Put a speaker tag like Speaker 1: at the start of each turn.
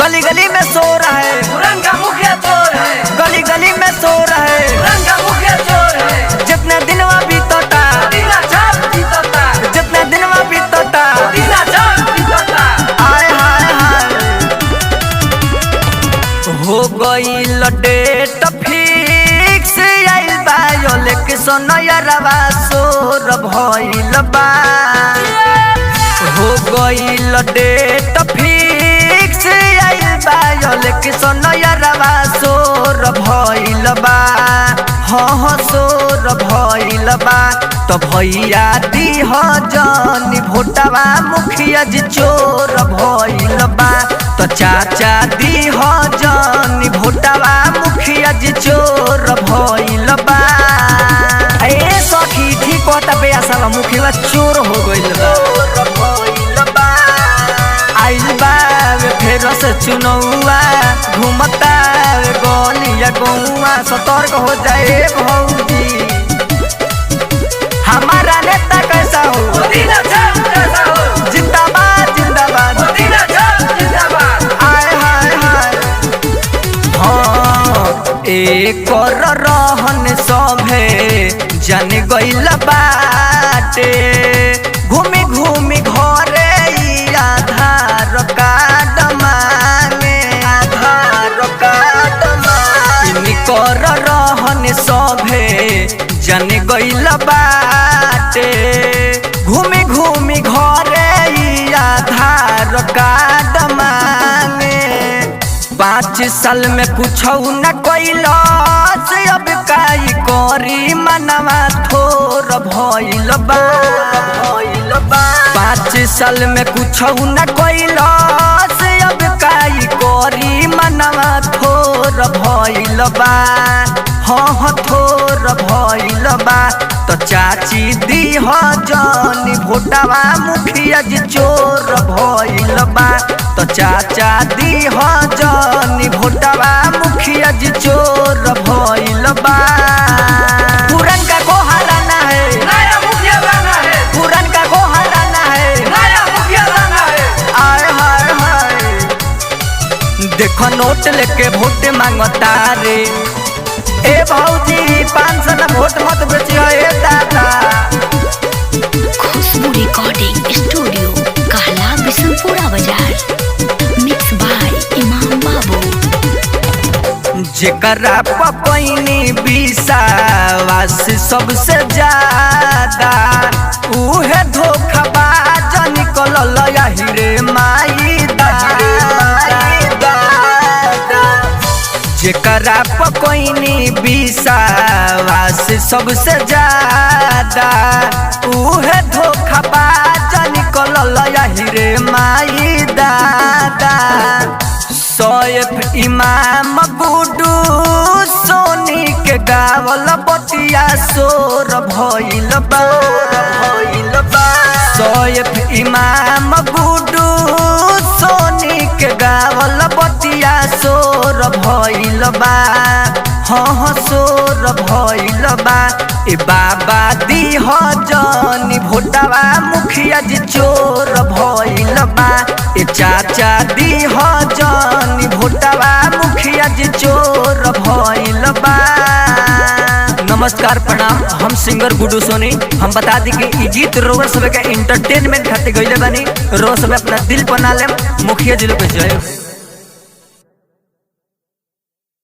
Speaker 1: गली गली में सो रहा है
Speaker 2: पुरनका मुखिया चोर है,
Speaker 1: गली गली में सो रहा है
Speaker 2: पुरनका मुखिया चोर है।
Speaker 1: जितने दिनवा बीतता
Speaker 2: दीना छाप बीतता,
Speaker 1: जितने दिनवा बीतता
Speaker 2: दीना छाप बीतता।
Speaker 1: आय हाय हाय हो गईल डेट फिक्स आइल बा इलेक्शन यारवा सोर भइल बा हो गईल डेट फिक्स आइल बा इलेक्शन यारवा सोर भइल बा हाँ सोर भइल बा तो भैया दीह जानी भोटवा मुखिया जी चोर भइल बा तो चाचा दीह जानी भोटवा मुखिया जी चोर भइल बा ए सखी ठीक कहता बे असल मुखिया चोर हो गइल बा आइल बा फेर से चुनौआ घूमता गलिया गौआ सतर्क हो जाए भौजी हमारा नेता कैसा हो
Speaker 2: दीना छाप कैसा हो,
Speaker 1: जिंदाबाद जिंदाबाद
Speaker 2: दीना छाप जिंदाबाद।
Speaker 1: आय हाय हाय हाँ एक रहन सभे जन गइल बाटे घूमी घूमी घरे ई आधार कार्ड मांगे आधार कार्ड मांगे कर रहन सभे जन गइल बाटे घूमी घूमी घरे ई आधार कार्ड मांगे 5 साल में कुछ न कैलस अब काई करी मनवा थोर भइल बा 5 साल में कुछ न कैलस अब काई करी मनवा थोर भइल बा हाँ थोर भइल बा तो चाची दीह जानी भोटवा मुखिया जी चोर भइल बा तो चाचा दीह जानी भोटवा मुखिया जी चोर भइल बा पुरनका को हराना है
Speaker 2: नया मुखिया लाना है,
Speaker 1: पुरनका को हराना है
Speaker 2: नया मुखिया लाना है।
Speaker 1: आय हाय हाय देखो नोट लेके वोट मांगता रे ए भौजी 500 न वोट मत बेचियो ए दादा
Speaker 3: खुशबू रिकॉर्डिंग स्टूडियो कहला बिशनपुरा बाजार मिक्स बाय इमाम बाबू
Speaker 1: जेकरा पपैनी विश्वास सबसे ज्यादा उहे धोखाबाज निकलल यही रे माई दादा जेकरा पपैनी विश्वास सबसे ज्यादा उहे धोखाबाज निकलल यही रे माई दादा सैफ इमाम गुडू सोनी के गावल बतिया सोर भइल बा सैफ इमाम गुडू सोनी के गावल बतिया सोर भइल बा हाँ सोर भइल बा ए बाबा दीह जानी भोटवा मुखिया जी चोर भइल बा ए चाचा दीह जानी भोटवा मुखिया जी चोर भइल बा नमस्कार प्रणाम हम सिंगर गुडू सोनी हम बता दी कि ई गीत रोवर सब के एंटरटेनमेंट खातिर गइले बानी रोज सब अपना दिल बना ले मुखिया जी लोग के जय